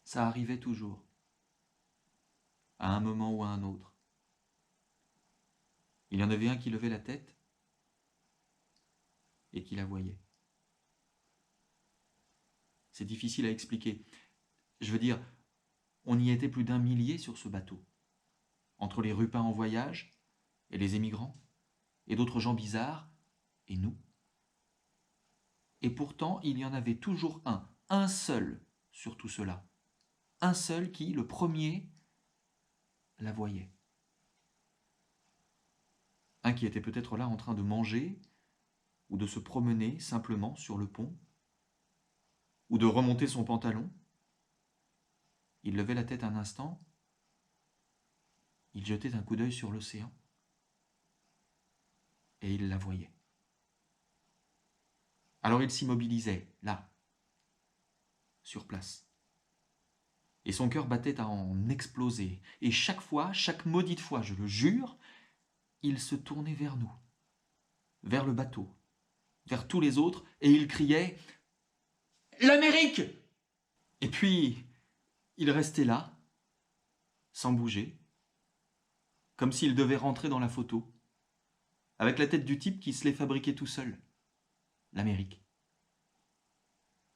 Ça arrivait toujours, à un moment ou à un autre. Il y en avait un qui levait la tête et qui la voyait. C'est difficile à expliquer. Je veux dire, on y était plus d'1 millier sur ce bateau, entre les rupins en voyage et les émigrants, et d'autres gens bizarres, et nous. Et pourtant, il y en avait toujours un seul sur tout cela, un seul qui, le premier, la voyait. Un qui était peut-être là en train de manger, ou de se promener simplement sur le pont, ou de remonter son pantalon. Il levait la tête un instant, il jetait un coup d'œil sur l'océan, et il la voyait. Alors il s'immobilisait, là, sur place. Et son cœur battait à en exploser. Et chaque fois, chaque maudite fois, je le jure, il se tournait vers nous, vers le bateau, vers tous les autres, et il criait « L'Amérique !» Et puis, il restait là, sans bouger, comme s'il devait rentrer dans la photo, avec la tête du type qui se l'est fabriqué tout seul, l'Amérique.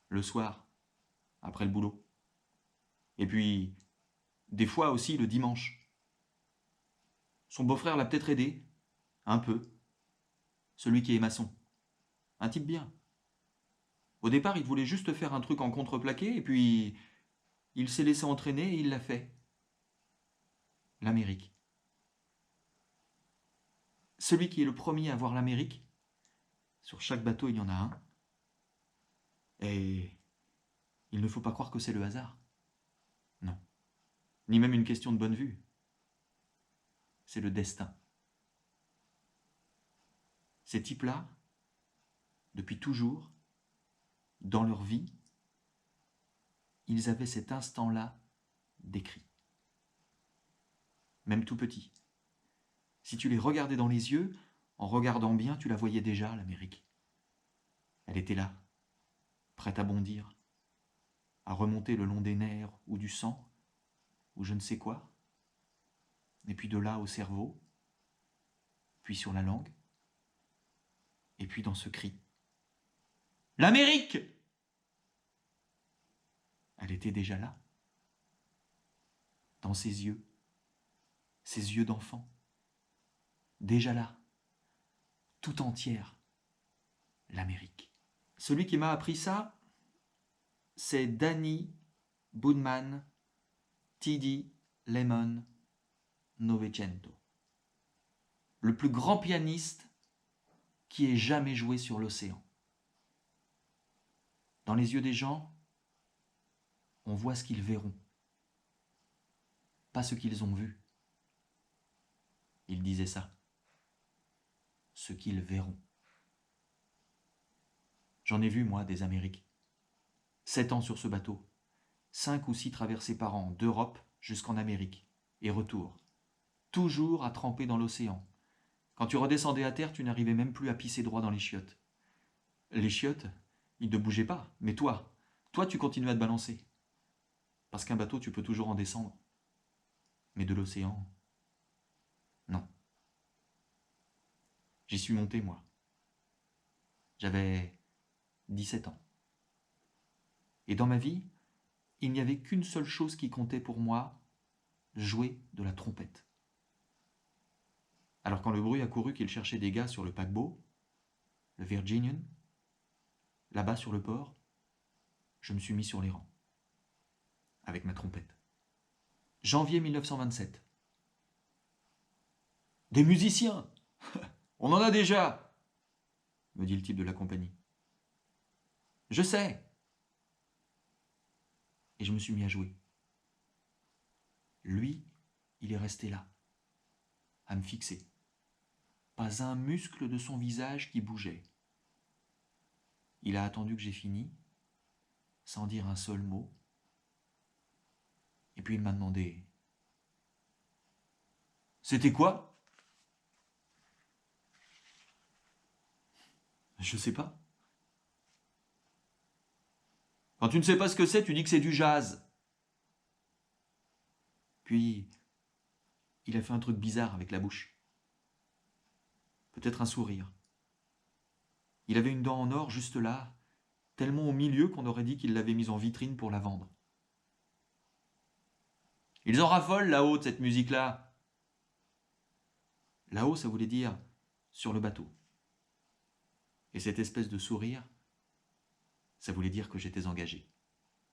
Le soir, après le boulot. Et puis, des fois aussi le dimanche. Son beau-frère l'a peut-être aidé, un peu, celui qui est maçon. Un type bien. Au départ, il voulait juste faire un truc en contreplaqué, et puis il s'est laissé entraîner et il l'a fait. L'Amérique. Celui qui est le premier à voir l'Amérique, sur chaque bateau il y en a un, et il ne faut pas croire que c'est le hasard. Non. Ni même une question de bonne vue. C'est le destin. Ces types-là, depuis toujours, dans leur vie, ils avaient cet instant-là décrit. Même tout petit. Si tu les regardais dans les yeux, en regardant bien, tu la voyais déjà, l'Amérique. Elle était là, prête à bondir, à remonter le long des nerfs ou du sang, ou je ne sais quoi, et puis de là au cerveau, puis sur la langue, et puis dans ce cri. L'Amérique! Elle était déjà là, dans ses yeux d'enfant, déjà là, tout entière, l'Amérique. Celui qui m'a appris ça, c'est Danny Boonman T.D. Lemon Novecento, le plus grand pianiste qui ait jamais joué sur l'océan. Dans les yeux des gens, on voit ce qu'ils verront, pas ce qu'ils ont vu. Il disait ça, ce qu'ils verront. J'en ai vu, moi, des Amériques. 7 ans sur ce bateau, 5 ou 6 traversées par an, d'Europe jusqu'en Amérique, et retour. Toujours à tremper dans l'océan. Quand tu redescendais à terre, tu n'arrivais même plus à pisser droit dans les chiottes. Les chiottes, ils ne bougeaient pas, mais toi, tu continuais à te balancer. Parce qu'un bateau, tu peux toujours en descendre. Mais de l'océan, non. J'y suis monté, moi. J'avais 17 ans. Et dans ma vie, il n'y avait qu'une seule chose qui comptait pour moi, jouer de la trompette. Alors quand le bruit a couru qu'il cherchait des gars sur le paquebot, le Virginian, là-bas sur le port, je me suis mis sur les rangs, avec ma trompette. Janvier 1927. Des musiciens! On en a déjà! Me dit le type de la compagnie. Je sais! Et je me suis mis à jouer. Lui, il est resté là, à me fixer. Pas un muscle de son visage qui bougeait. Il a attendu que j'ai fini, sans dire un seul mot. Et puis il m'a demandé « C'était quoi ?» Je sais pas. Quand tu ne sais pas ce que c'est, tu dis que c'est du jazz. Puis, il a fait un truc bizarre avec la bouche. Peut-être un sourire. Il avait une dent en or juste là, tellement au milieu qu'on aurait dit qu'il l'avait mise en vitrine pour la vendre. Ils en raffolent là-haut de cette musique-là. Là-haut, ça voulait dire sur le bateau. Et cette espèce de sourire, ça voulait dire que j'étais engagé.